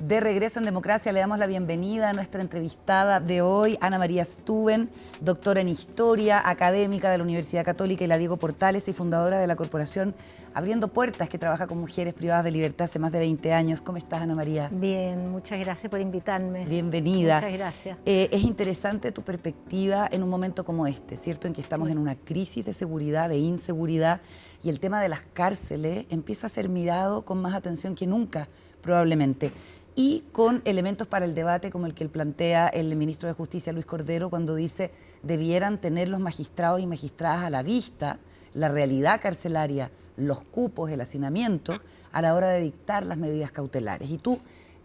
De regreso en Democracia le damos la bienvenida a nuestra entrevistada de hoy, Ana María Stuben, doctora en Historia, académica de la Universidad Católica y la Diego Portales y fundadora de la corporación Abriendo Puertas, que trabaja con mujeres privadas de libertad hace más de 20 años. ¿Cómo estás, Ana María? Bien, muchas gracias por invitarme. Bienvenida. Muchas gracias. Es interesante tu perspectiva en un momento como este, ¿cierto? En que estamos en una crisis de seguridad, de inseguridad, y el tema de las cárceles empieza a ser mirado con más atención que nunca, probablemente. Y con elementos para el debate como el que él plantea el ministro de Justicia, Luis Cordero, cuando dice debieran tener los magistrados y magistradas a la vista la realidad carcelaria, los cupos, el hacinamiento, a la hora de dictar las medidas cautelares. Y tú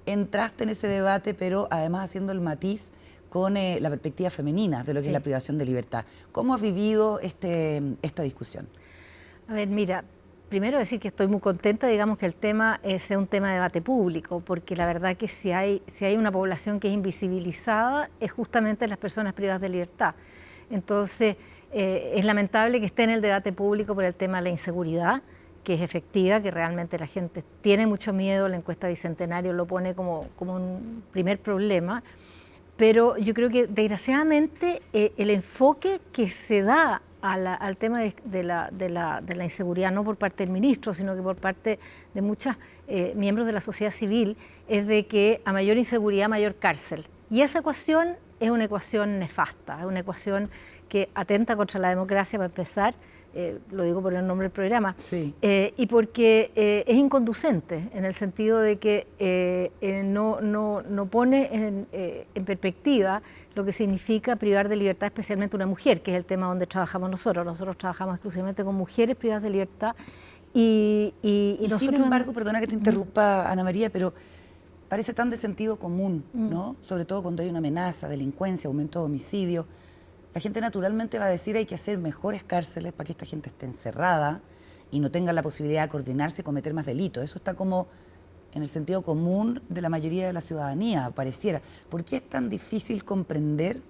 entraste en ese debate, pero además haciendo el matiz con la perspectiva femenina de lo que es la privación de libertad. ¿Cómo has vivido esta discusión? A ver, mira, primero decir que estoy muy contenta, digamos, que el tema sea un tema de debate público, porque la verdad que si hay una población que es invisibilizada, es justamente las personas privadas de libertad. Entonces, es lamentable que esté en el debate público por el tema de la inseguridad, que es efectiva, que realmente la gente tiene mucho miedo, la encuesta Bicentenario lo pone como un primer problema, pero yo creo que desgraciadamente el enfoque que se da al tema de la inseguridad, no por parte del ministro, sino que por parte de muchos miembros de la sociedad civil, es de que a mayor inseguridad, mayor cárcel. Y esa ecuación es una ecuación nefasta, es una ecuación que atenta contra la democracia, para empezar, lo digo por el nombre del programa, y porque es inconducente, en el sentido de que no pone en perspectiva lo que significa privar de libertad especialmente una mujer, que es el tema donde trabajamos nosotros. Nosotros trabajamos exclusivamente con mujeres privadas de libertad y nosotros, sin embargo, perdona que te interrumpa, Ana María, pero parece tan de sentido común, ¿no? Sobre todo cuando hay una amenaza, delincuencia, aumento de homicidio. La gente naturalmente va a decir hay que hacer mejores cárceles para que esta gente esté encerrada y no tenga la posibilidad de coordinarse y cometer más delitos. Eso está como en el sentido común de la mayoría de la ciudadanía, pareciera. ¿Por qué es tan difícil comprender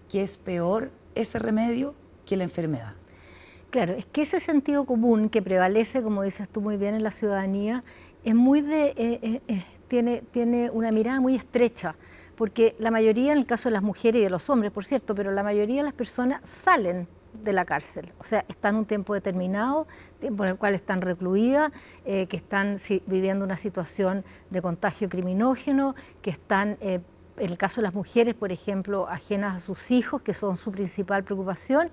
que es peor ese remedio que la enfermedad? Claro, es que ese sentido común que prevalece, como dices tú muy bien, en la ciudadanía, es muy tiene una mirada muy estrecha, porque la mayoría, en el caso de las mujeres y de los hombres, por cierto, pero la mayoría de las personas salen de la cárcel, o sea, están un tiempo determinado, tiempo en el cual están recluidas, que están viviendo una situación de contagio criminógeno, que están, en el caso de las mujeres, por ejemplo, ajenas a sus hijos, que son su principal preocupación,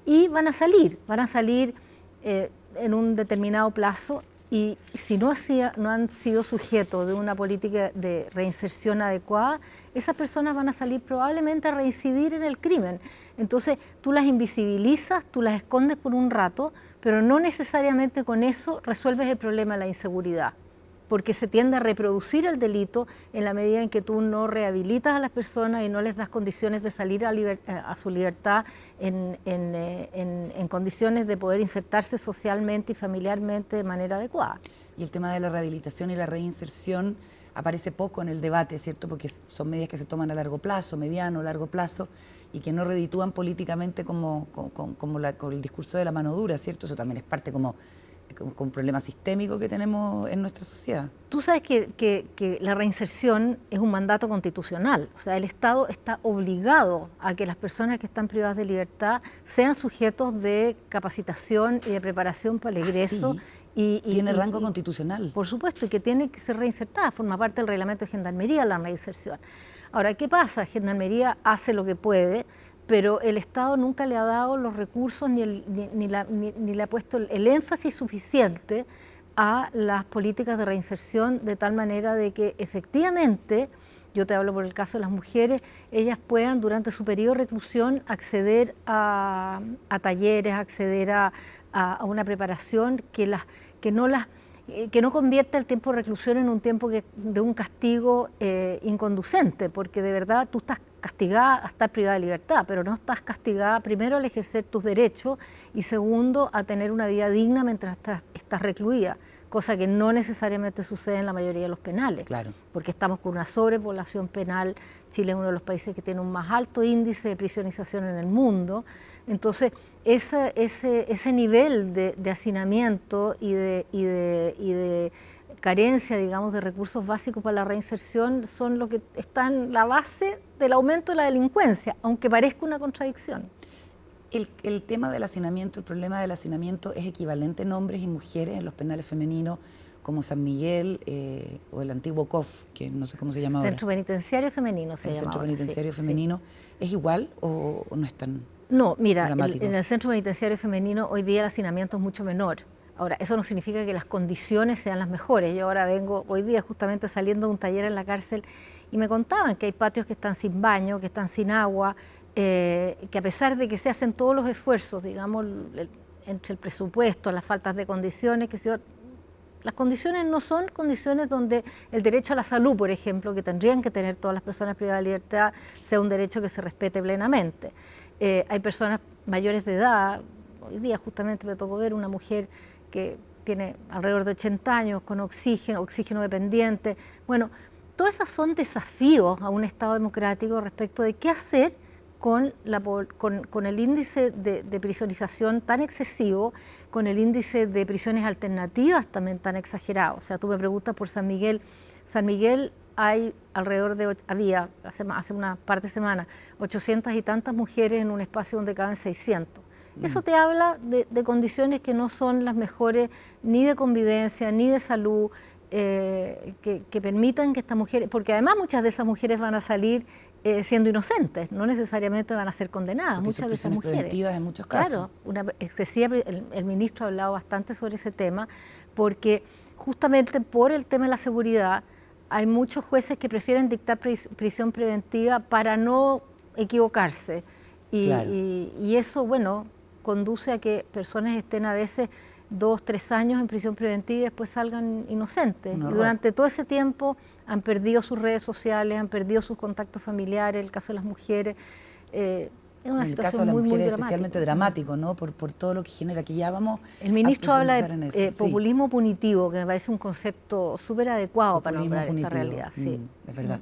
y van a salir en un determinado plazo. Y si no han sido sujetos de una política de reinserción adecuada, esas personas van a salir probablemente a reincidir en el crimen. Entonces tú las invisibilizas, tú las escondes por un rato, pero no necesariamente con eso resuelves el problema de la inseguridad, porque se tiende a reproducir el delito en la medida en que tú no rehabilitas a las personas y no les das condiciones de salir a su libertad en condiciones de poder insertarse socialmente y familiarmente de manera adecuada. Y el tema de la rehabilitación y la reinserción aparece poco en el debate, ¿cierto? Porque son medidas que se toman a largo plazo, mediano, largo plazo, y que no reditúan políticamente con el discurso de la mano dura, ¿cierto? Eso también es parte con un problema sistémico que tenemos en nuestra sociedad. Tú sabes que la reinserción es un mandato constitucional, o sea, el Estado está obligado a que las personas que están privadas de libertad sean sujetos de capacitación y de preparación para el egreso. ¿Sí? ¿Tiene rango constitucional? Por supuesto, y que tiene que ser reinsertada, forma parte del reglamento de Gendarmería la reinserción. Ahora, ¿qué pasa? Gendarmería hace lo que puede, pero el Estado nunca le ha dado los recursos ni le ha puesto el énfasis suficiente a las políticas de reinserción, de tal manera de que efectivamente, yo te hablo por el caso de las mujeres, ellas puedan durante su periodo de reclusión acceder a talleres, acceder a una preparación que no convierta el tiempo de reclusión en un tiempo de un castigo inconducente, porque de verdad tú estás castigada a estar privada de libertad, pero no estás castigada primero al ejercer tus derechos y segundo a tener una vida digna mientras estás recluida, cosa que no necesariamente sucede en la mayoría de los penales, claro, porque estamos con una sobrepoblación penal. Chile es uno de los países que tiene un más alto índice de prisionización en el mundo. Entonces, ese nivel de hacinamiento y de carencia, digamos, de recursos básicos para la reinserción son lo que están en la base del aumento de la delincuencia, aunque parezca una contradicción. El tema del hacinamiento, el problema del hacinamiento es equivalente en hombres y mujeres en los penales femeninos como San Miguel o el antiguo COF, que no sé cómo se llama ahora. Centro Penitenciario Femenino se llama. El Centro ahora, Penitenciario sí, Femenino. Sí. ¿Es igual o no es tan No, mira, dramático? en el Centro Penitenciario Femenino hoy día el hacinamiento es mucho menor. Ahora, eso no significa que las condiciones sean las mejores. Yo ahora vengo, hoy día justamente saliendo de un taller en la cárcel y me contaban que hay patios que están sin baño, que están sin agua, que a pesar de que se hacen todos los esfuerzos, digamos, entre el presupuesto, las faltas de condiciones, las condiciones no son condiciones donde el derecho a la salud, por ejemplo, que tendrían que tener todas las personas privadas de libertad, sea un derecho que se respete plenamente. Hay personas mayores de edad, hoy día justamente me tocó ver una mujer que tiene alrededor de 80 años con oxígeno dependiente. Bueno, todos esos son desafíos a un Estado democrático respecto de qué hacer con el índice de prisionización tan excesivo, con el índice de prisiones alternativas también tan exagerado. O sea, tú me preguntas por San Miguel. San Miguel hay había hace una par de semanas 800 y tantas mujeres en un espacio donde caben 600. Eso te habla de condiciones que no son las mejores ni de convivencia, ni de salud, que permitan que estas mujeres, porque además muchas de esas mujeres van a salir siendo inocentes, no necesariamente van a ser condenadas, porque muchas de esas mujeres. Preventivas en muchos casos. Claro, el ministro ha hablado bastante sobre ese tema, porque justamente por el tema de la seguridad hay muchos jueces que prefieren dictar prisión preventiva para no equivocarse. Claro. Y eso, bueno, conduce a que personas estén a veces 2, 3 años en prisión preventiva y después salgan inocentes. Y durante todo ese tiempo han perdido sus redes sociales, han perdido sus contactos familiares, el caso de las mujeres. Es una situación muy, muy dramática. El caso de las mujeres es especialmente dramático, ¿no? Por todo lo que genera, que ya vamos. El ministro habla de populismo punitivo, que me parece un concepto súper adecuado para nombrar esta realidad. Sí. Es verdad.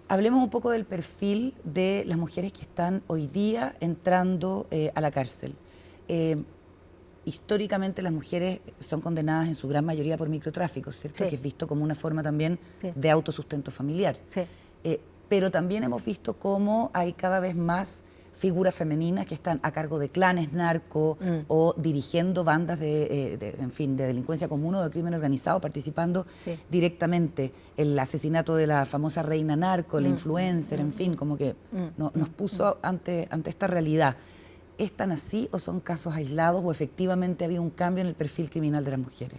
Hablemos un poco del perfil de las mujeres que están hoy día entrando a la cárcel. Históricamente las mujeres son condenadas en su gran mayoría por microtráfico, ¿cierto? Sí. Que es visto como una forma también de autosustento familiar. Sí. Pero también hemos visto cómo hay cada vez más figuras femeninas que están a cargo de clanes narco o dirigiendo bandas de delincuencia común o de crimen organizado, participando directamente en el asesinato de la famosa reina narco, la influencer, en fin, como que nos puso ante esta realidad. ¿Están así o son casos aislados o efectivamente había un cambio en el perfil criminal de las mujeres?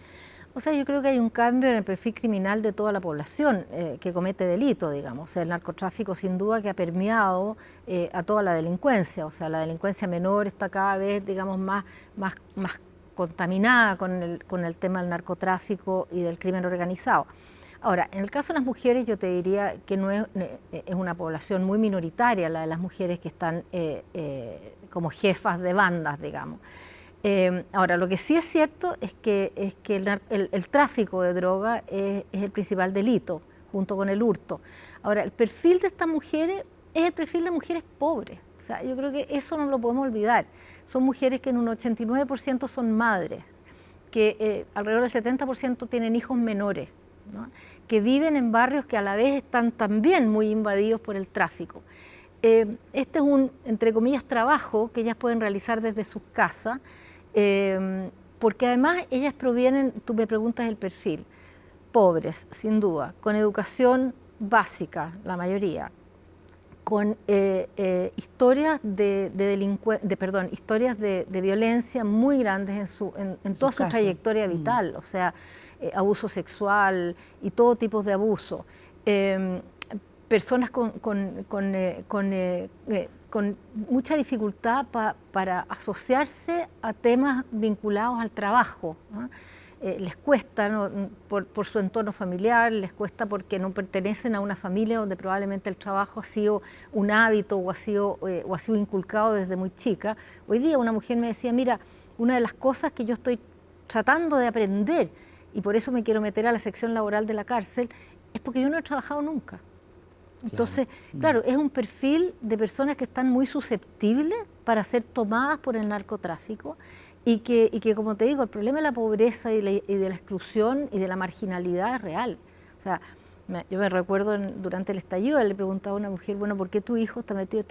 O sea, yo creo que hay un cambio en el perfil criminal de toda la población que comete delito, digamos. O sea, el narcotráfico sin duda que ha permeado a toda la delincuencia. O sea, la delincuencia menor está cada vez, digamos, más contaminada con el tema del narcotráfico y del crimen organizado. Ahora, en el caso de las mujeres yo te diría que no es una población muy minoritaria la de las mujeres que están como jefas de bandas, digamos. Ahora, lo que sí es cierto es que el tráfico de droga es el principal delito, junto con el hurto. Ahora, el perfil de estas mujeres es el perfil de mujeres pobres. O sea, yo creo que eso no lo podemos olvidar. Son mujeres que en un 89% son madres, que alrededor del 70% tienen hijos menores, ¿no? Que viven en barrios que a la vez están también muy invadidos por el tráfico. Este es un, entre comillas, trabajo que ellas pueden realizar desde sus casas, porque además ellas provienen, tú me preguntas el perfil, pobres, sin duda, con educación básica, la mayoría, con historias historias de violencia muy grandes en toda su trayectoria vital, o sea, abuso sexual y todo tipo de abuso. Personas con mucha dificultad para asociarse a temas vinculados al trabajo, ¿no? Les cuesta, ¿no? por su entorno familiar, les cuesta porque no pertenecen a una familia donde probablemente el trabajo ha sido un hábito o ha sido inculcado desde muy chica. Hoy día una mujer me decía, mira, una de las cosas que yo estoy tratando de aprender y por eso me quiero meter a la sección laboral de la cárcel, es porque yo no he trabajado nunca. Entonces, claro, es un perfil de personas que están muy susceptibles para ser tomadas por el narcotráfico y que como te digo, el problema de la pobreza y de la exclusión y de la marginalidad es real. O sea, yo me recuerdo durante el estallido, le preguntaba a una mujer, bueno, ¿por qué tu hijo está metido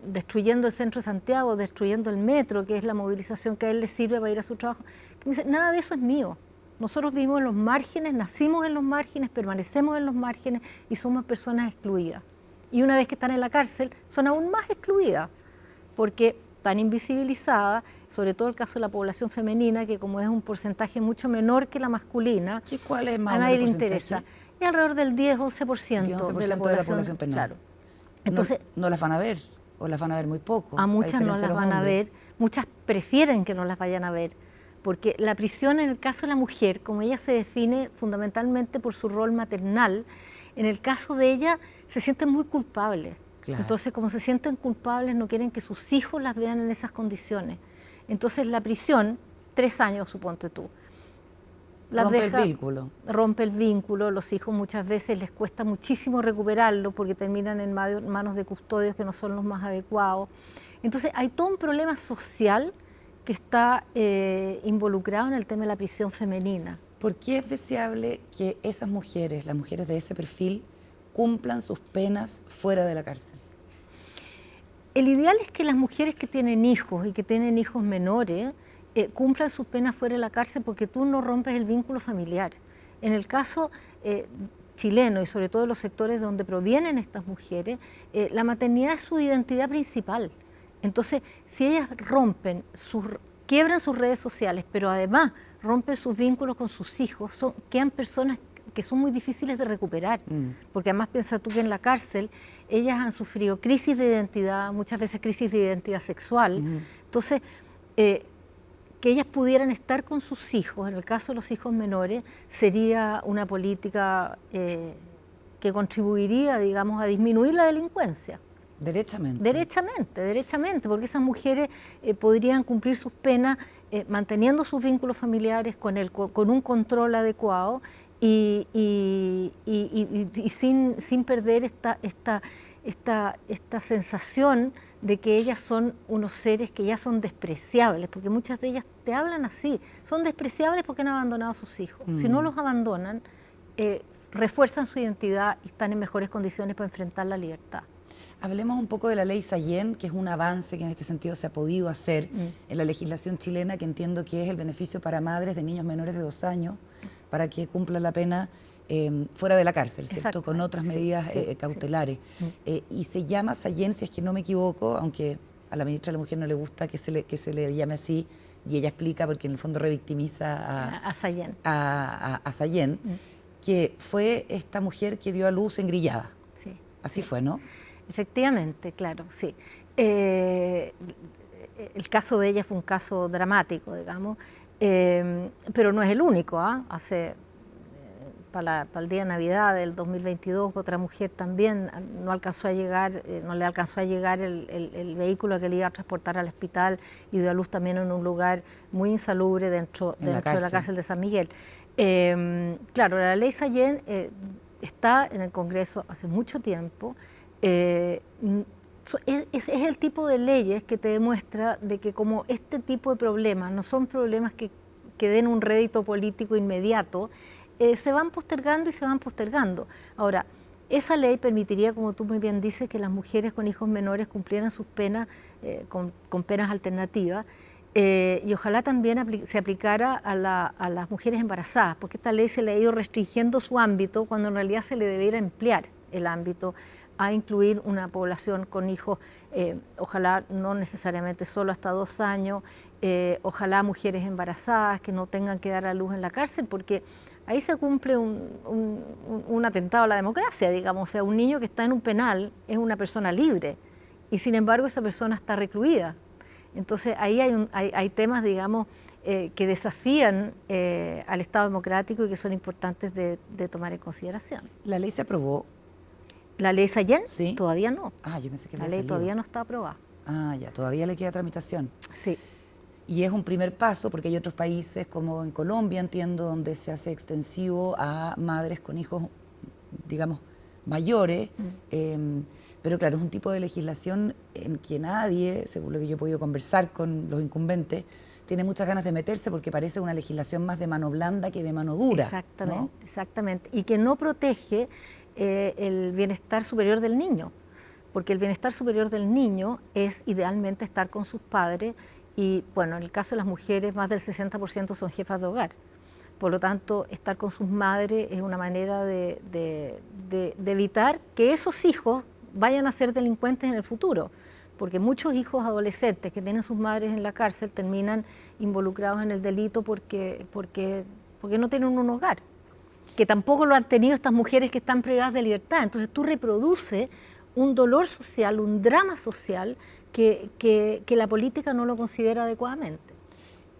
destruyendo el centro de Santiago, destruyendo el metro, que es la movilización que a él le sirve para ir a su trabajo? Que me dice, nada de eso es mío. Nosotros vivimos en los márgenes, nacimos en los márgenes, permanecemos en los márgenes y somos personas excluidas. Y una vez que están en la cárcel, son aún más excluidas, porque están invisibilizadas, sobre todo el caso de la población femenina, que como es un porcentaje mucho menor que la masculina, ¿Cuál es más a o nadie menos le el porcentaje? interesa. Es alrededor del 10-11% 10-11% de la población penal. Claro. Entonces, no las van a ver, o las van a ver muy poco. a muchas no las van a ver, muchas prefieren que no las vayan a ver, porque la prisión en el caso de la mujer, como ella se define fundamentalmente por su rol maternal, en el caso de ella se sienten muy culpables. Claro. Entonces, como se sienten culpables, no quieren que sus hijos las vean en esas condiciones. Entonces, la prisión, 3 años, suponte tú, rompe el vínculo. Rompe el vínculo, los hijos muchas veces les cuesta muchísimo recuperarlo porque terminan en manos de custodios que no son los más adecuados. Entonces, hay todo un problema social que está involucrado en el tema de la prisión femenina. ¿Por qué es deseable que esas mujeres, las mujeres de ese perfil, cumplan sus penas fuera de la cárcel? El ideal es que las mujeres que tienen hijos y que tienen hijos menores cumplan sus penas fuera de la cárcel porque tú no rompes el vínculo familiar. En el caso chileno y sobre todo en los sectores donde provienen estas mujeres, la maternidad es su identidad principal. Entonces, si ellas quiebran sus redes sociales, pero además rompen sus vínculos con sus hijos, quedan personas que son muy difíciles de recuperar, porque además piensa tú que en la cárcel ellas han sufrido crisis de identidad, muchas veces crisis de identidad sexual, entonces que ellas pudieran estar con sus hijos, en el caso de los hijos menores, sería una política que contribuiría, digamos, a disminuir la delincuencia. Derechamente. Derechamente, porque esas mujeres podrían cumplir sus penas manteniendo sus vínculos familiares con un control adecuado y sin perder esta sensación de que ellas son unos seres que ya son despreciables, porque muchas de ellas te hablan así, son despreciables porque han abandonado a sus hijos. Si no los abandonan, refuerzan su identidad y están en mejores condiciones para enfrentar la libertad. Hablemos un poco de la ley Sallén, que es un avance que en este sentido se ha podido hacer en la legislación chilena, que entiendo que es el beneficio para madres de niños menores de 2 años, para que cumplan la pena fuera de la cárcel, ¿cierto? Con otras medidas cautelares. Y se llama Sallén, si es que no me equivoco, aunque a la ministra de la Mujer no le gusta que se le llame así, y ella explica, porque en el fondo revictimiza a Sallén. A Sallén, que fue esta mujer que dio a luz engrillada. Sí. Así fue, ¿no? Efectivamente, claro, sí. El caso de ella fue un caso dramático, digamos, pero no es el único. Para el día de Navidad del 2022, otra mujer también no le alcanzó a llegar el vehículo que le iba a transportar al hospital y dio a luz también en un lugar muy insalubre dentro de la cárcel de San Miguel. Claro, la ley Sallén está en el Congreso hace mucho tiempo. Es el tipo de leyes que te demuestra de que como este tipo de problemas no son problemas que den un rédito político inmediato, se van postergando y se van postergando. Ahora, esa ley permitiría, como tú muy bien dices, que las mujeres con hijos menores cumplieran sus penas con penas alternativas y ojalá también se aplicara a las mujeres embarazadas, porque esta ley se le ha ido restringiendo su ámbito cuando en realidad se le debiera ampliar el ámbito a incluir una población con hijos, ojalá no necesariamente solo hasta 2 años, ojalá mujeres embarazadas que no tengan que dar a luz en la cárcel, porque ahí se cumple un atentado a la democracia, digamos. O sea, un niño que está en un penal es una persona libre y sin embargo esa persona está recluida. Entonces ahí hay temas, digamos, que desafían al Estado democrático y que son importantes de tomar en consideración. ¿La ley se aprobó? ¿La ley Sallén? Sí. Todavía no. Yo pensé que la ley todavía no está aprobada. Ya, todavía le queda tramitación. Sí. Y es un primer paso porque hay otros países, como en Colombia, entiendo, donde se hace extensivo a madres con hijos, digamos, mayores, pero claro, es un tipo de legislación en que nadie, según lo que yo he podido conversar con los incumbentes, tiene muchas ganas de meterse porque parece una legislación más de mano blanda que de mano dura. Exactamente, ¿no? exactamente. Y que no protege el bienestar superior del niño, porque el bienestar superior del niño es idealmente estar con sus padres y, bueno, en el caso de las mujeres, más del 60% son jefas de hogar. Por lo tanto, estar con sus madres es una manera de evitar que esos hijos vayan a ser delincuentes en el futuro, porque muchos hijos adolescentes que tienen sus madres en la cárcel terminan involucrados en el delito porque no tienen un hogar, que tampoco lo han tenido estas mujeres que están privadas de libertad. Entonces tú reproduces un dolor social, un drama social que la política no lo considera adecuadamente.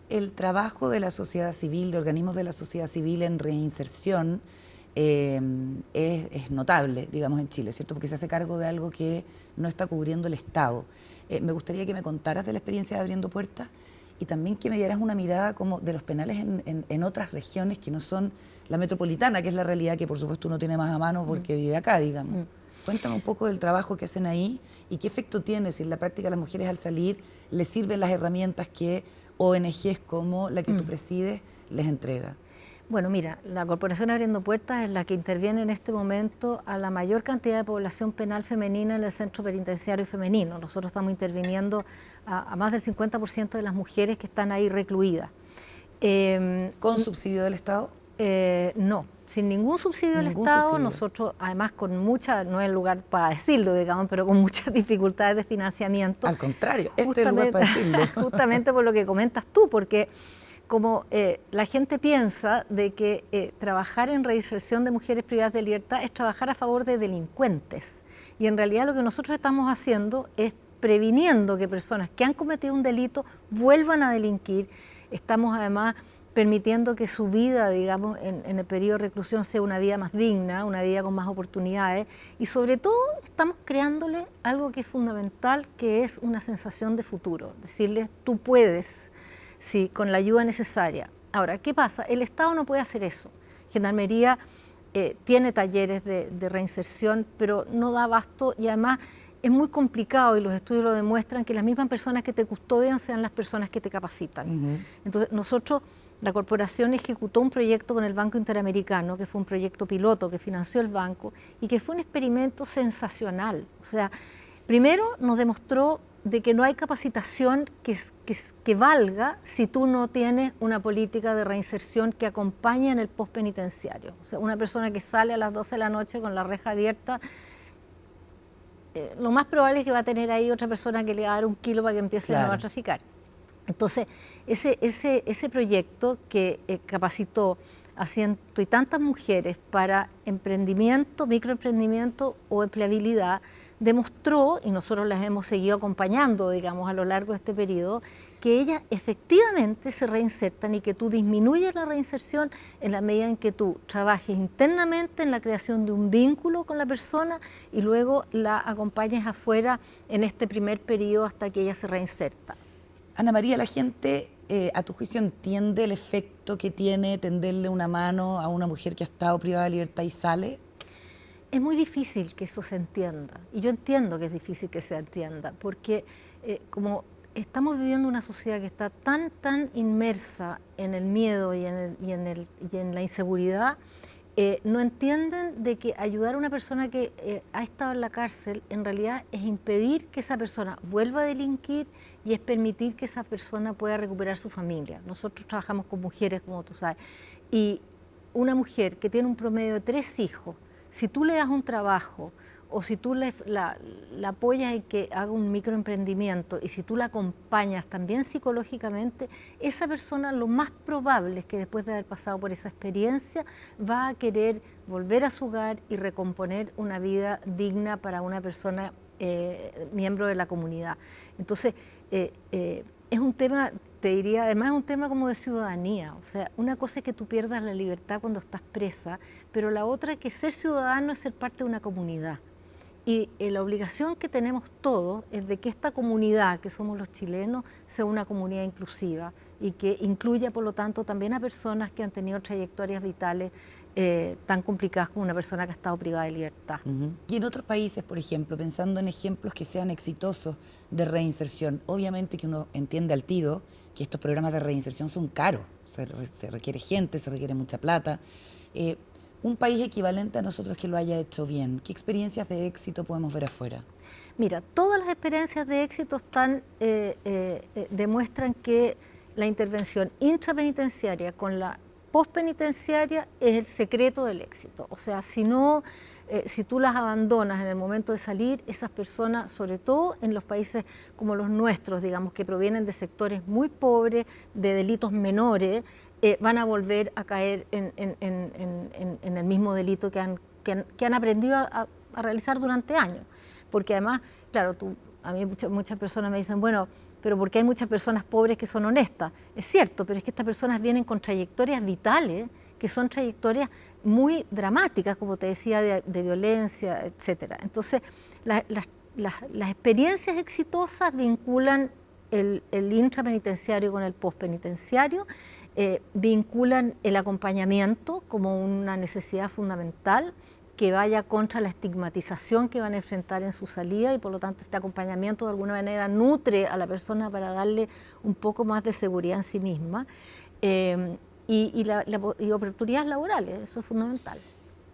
El trabajo de la sociedad civil, de organismos de la sociedad civil en reinserción es notable, digamos, en Chile, ¿cierto? Porque se hace cargo de algo que no está cubriendo el Estado. Me gustaría que me contaras de la experiencia de Abriendo Puertas y también que me dieras una mirada como de los penales en otras regiones que no son la metropolitana, que es la realidad que por supuesto uno tiene más a mano porque vive acá, digamos. Cuéntame un poco del trabajo que hacen ahí y qué efecto tiene si en la práctica a las mujeres al salir les sirven las herramientas que ONGs como la que tú presides les entrega. Bueno, mira, la Corporación Abriendo Puertas es la que interviene en este momento a la mayor cantidad de población penal femenina en el centro penitenciario femenino. Nosotros estamos interviniendo a más del 50% de las mujeres que están ahí recluidas. ¿Con subsidio del Estado? No, sin ningún subsidio del Estado. Nosotros, además, con mucha, no es el lugar para decirlo, digamos, pero con muchas dificultades de financiamiento. Al contrario, este es el lugar para decirlo. Justamente por lo que comentas tú, porque como la gente piensa de que trabajar en reinserción de mujeres privadas de libertad es trabajar a favor de delincuentes. Y en realidad lo que nosotros estamos haciendo es previniendo que personas que han cometido un delito vuelvan a delinquir. Estamos además permitiendo que su vida, digamos, en el periodo de reclusión sea una vida más digna, una vida con más oportunidades y sobre todo estamos creándole algo que es fundamental, que es una sensación de futuro, decirles tú puedes, sí, con la ayuda necesaria. Ahora, ¿qué pasa? El Estado no puede hacer eso. Gendarmería tiene talleres de reinserción, pero no da abasto y además es muy complicado y los estudios lo demuestran que las mismas personas que te custodian sean las personas que te capacitan. Entonces nosotros, la corporación ejecutó un proyecto con el Banco Interamericano, que fue un proyecto piloto que financió el banco y que fue un experimento sensacional. O sea, primero nos demostró de que no hay capacitación que valga si tú no tienes una política de reinserción que acompañe en el postpenitenciario. O sea, una persona que sale a las 12 de la noche con la reja abierta, lo más probable es que va a tener ahí otra persona que le va a dar un kilo para que empiece a traficar. Entonces, ese proyecto que capacitó a ciento y tantas mujeres para emprendimiento, microemprendimiento o empleabilidad, demostró, y nosotros las hemos seguido acompañando, digamos, a lo largo de este periodo, que ellas efectivamente se reinsertan y que tú disminuyes la reinserción en la medida en que tú trabajes internamente en la creación de un vínculo con la persona y luego la acompañes afuera en este primer periodo hasta que ella se reinserta. Ana María, la gente, a tu juicio, entiende el efecto que tiene tenderle una mano a una mujer que ha estado privada de libertad y sale. Es muy difícil que eso se entienda, y yo entiendo que es difícil que se entienda, porque como estamos viviendo una sociedad que está tan inmersa en el miedo y en la inseguridad, no entienden de que ayudar a una persona que ha estado en la cárcel en realidad es impedir que esa persona vuelva a delinquir y es permitir que esa persona pueda recuperar su familia. Nosotros trabajamos con mujeres, como tú sabes, y una mujer que tiene un promedio de 3 hijos, si tú le das un trabajo o si tú la apoyas en que haga un microemprendimiento y si tú la acompañas también psicológicamente, esa persona lo más probable es que después de haber pasado por esa experiencia va a querer volver a su hogar y recomponer una vida digna para una persona miembro de la comunidad. Entonces, es un tema, te diría, además es un tema como de ciudadanía. O sea, una cosa es que tú pierdas la libertad cuando estás presa, pero la otra es que ser ciudadano es ser parte de una comunidad. Y la obligación que tenemos todos es de que esta comunidad, que somos los chilenos, sea una comunidad inclusiva y que incluya, por lo tanto, también a personas que han tenido trayectorias vitales tan complicadas como una persona que ha estado privada de libertad. Y en otros países, por ejemplo, pensando en ejemplos que sean exitosos de reinserción, obviamente que uno entiende al tiro que estos programas de reinserción son caros, se requiere gente, se requiere mucha plata. Un país equivalente a nosotros que lo haya hecho bien, ¿qué experiencias de éxito podemos ver afuera? Mira, todas las experiencias de éxito demuestran que la intervención intrapenitenciaria con la postpenitenciaria es el secreto del éxito. O sea, si tú las abandonas en el momento de salir, esas personas, sobre todo en los países como los nuestros, digamos, que provienen de sectores muy pobres, de delitos menores, van a volver a caer en el mismo delito que han aprendido a realizar durante años. Porque además, claro, a mí muchas personas me dicen, bueno, pero ¿por qué hay muchas personas pobres que son honestas? Es cierto, pero es que estas personas vienen con trayectorias vitales, que son trayectorias muy dramáticas, como te decía, de violencia, etcétera. Entonces, las experiencias exitosas vinculan el intrapenitenciario con el postpenitenciario, vinculan el acompañamiento como una necesidad fundamental, que vaya contra la estigmatización que van a enfrentar en su salida, y por lo tanto este acompañamiento de alguna manera nutre a la persona para darle un poco más de seguridad en sí misma, y oportunidades laborales, eso es fundamental.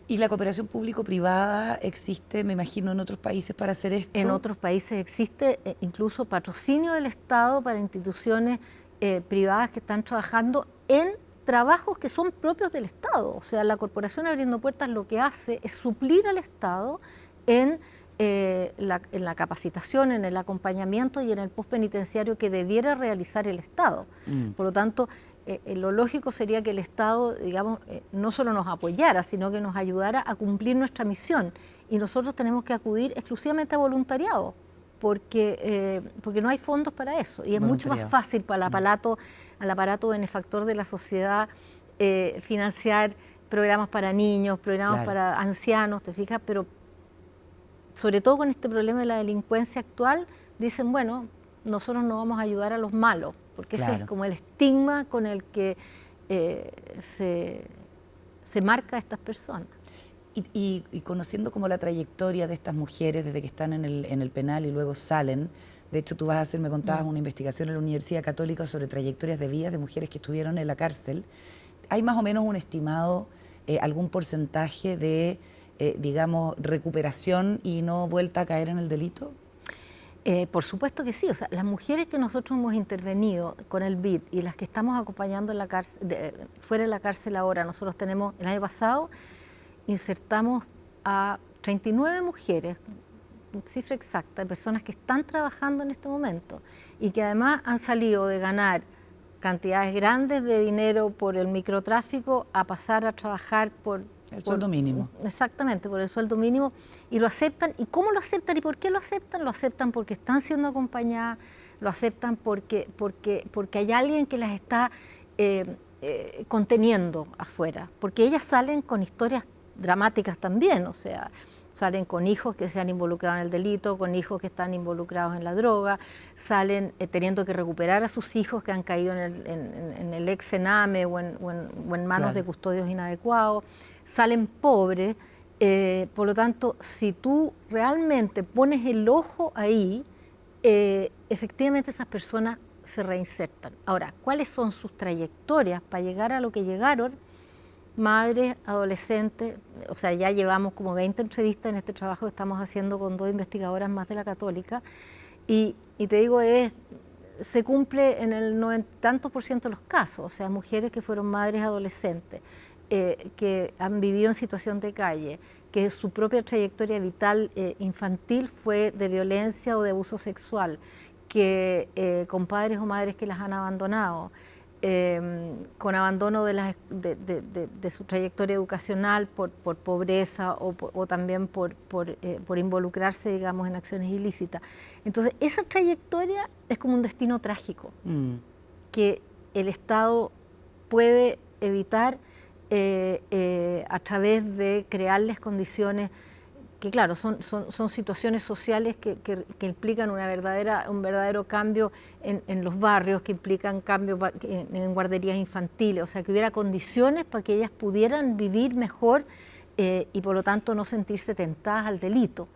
¿Y la cooperación público-privada existe, me imagino, en otros países para hacer esto? En otros países existe incluso patrocinio del Estado para instituciones privadas que están trabajando en trabajos que son propios del Estado. O sea, la Corporación Abriendo Puertas lo que hace es suplir al Estado en la capacitación, en el acompañamiento y en el postpenitenciario que debiera realizar el Estado. Por lo tanto, lo lógico sería que el Estado, digamos, no solo nos apoyara, sino que nos ayudara a cumplir nuestra misión. Y nosotros tenemos que acudir exclusivamente a voluntariado, porque no hay fondos para eso. Y es mucho más fácil para al aparato benefactor de la sociedad financiar programas para niños, programas para ancianos, ¿te fijas? Pero sobre todo con este problema de la delincuencia actual, dicen, bueno, nosotros no vamos a ayudar a los malos, porque ese es como el estigma con el que se marca a estas personas. Y conociendo como la trayectoria de estas mujeres desde que están en el penal y luego salen, de hecho tú vas a hacer, me contabas, una investigación en la Universidad Católica sobre trayectorias de vidas de mujeres que estuvieron en la cárcel, ¿hay más o menos un estimado, algún porcentaje de, digamos, recuperación y no vuelta a caer en el delito? Por supuesto que sí. O sea, las mujeres que nosotros hemos intervenido con el BID y las que estamos acompañando en la cárcel, fuera de la cárcel ahora, nosotros tenemos, el año pasado, insertamos a 39 mujeres, cifra exacta, de personas que están trabajando en este momento y que además han salido de ganar cantidades grandes de dinero por el microtráfico a pasar a trabajar por el sueldo mínimo. Exactamente, por el sueldo mínimo, y lo aceptan. ¿Y cómo lo aceptan y por qué lo aceptan? Lo aceptan porque están siendo acompañadas, lo aceptan porque hay alguien que las está conteniendo afuera, porque ellas salen con historias dramáticas también, o sea, salen con hijos que se han involucrado en el delito, con hijos que están involucrados en la droga, salen teniendo que recuperar a sus hijos que han caído en el ex Sename o en manos de custodios inadecuados, salen pobres, por lo tanto, si tú realmente pones el ojo ahí, efectivamente esas personas se reinsertan. Ahora, ¿cuáles son sus trayectorias para llegar a lo que llegaron? Madres, adolescentes, o sea, ya llevamos como 20 entrevistas en este trabajo que estamos haciendo con 2 investigadoras más de la Católica, y te digo, se cumple en el 90 y tantos % de los casos, o sea, mujeres que fueron madres adolescentes, que han vivido en situación de calle, que su propia trayectoria vital infantil fue de violencia o de abuso sexual, que con padres o madres que las han abandonado, con abandono de su trayectoria educacional por pobreza o también por involucrarse, digamos, en acciones ilícitas. Entonces, esa trayectoria es como un destino trágico que el Estado puede evitar a través de crearles condiciones claro, son situaciones sociales que implican un verdadero cambio en los barrios, que implican cambios en guarderías infantiles, o sea, que hubiera condiciones para que ellas pudieran vivir mejor y por lo tanto no sentirse tentadas al delito.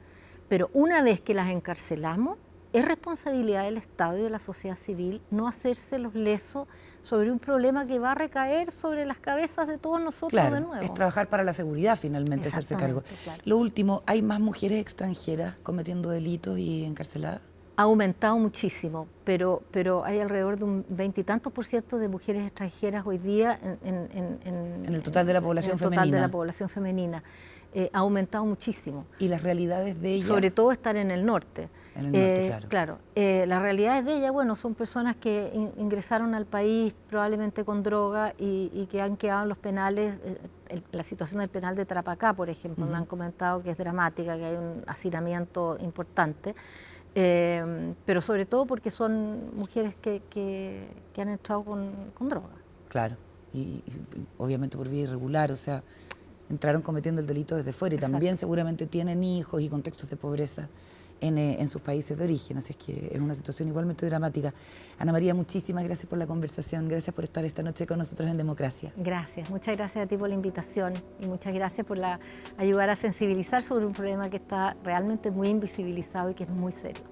Pero una vez que las encarcelamos, es responsabilidad del Estado y de la sociedad civil no hacerse los lesos sobre un problema que va a recaer sobre las cabezas de todos nosotros claro, de nuevo. es trabajar para la seguridad finalmente, hacerse cargo. Claro. Lo último, ¿hay más mujeres extranjeras cometiendo delitos y encarceladas? Ha aumentado muchísimo, pero hay alrededor de un 20 y tantos % de mujeres extranjeras hoy día en el total de la población femenina. En el total de la población femenina. Ha aumentado muchísimo. ¿Y las realidades de ellas? Sobre todo estar en el norte. En el norte, claro. Las realidades de ellas, bueno, son personas que ingresaron al país probablemente con droga y que han quedado en los penales. La situación del penal de Tarapacá, por ejemplo, me han comentado que es dramática, que hay un hacinamiento importante. Pero sobre todo porque son mujeres que han entrado con droga. Claro, y obviamente por vía irregular, o sea, entraron cometiendo el delito desde fuera y también seguramente tienen hijos y contextos de pobreza en sus países de origen, así es que es una situación igualmente dramática. Ana María, muchísimas gracias por la conversación, gracias por estar esta noche con nosotros en Democracia. Gracias, muchas gracias a ti por la invitación y muchas gracias por ayudar a sensibilizar sobre un problema que está realmente muy invisibilizado y que es muy serio.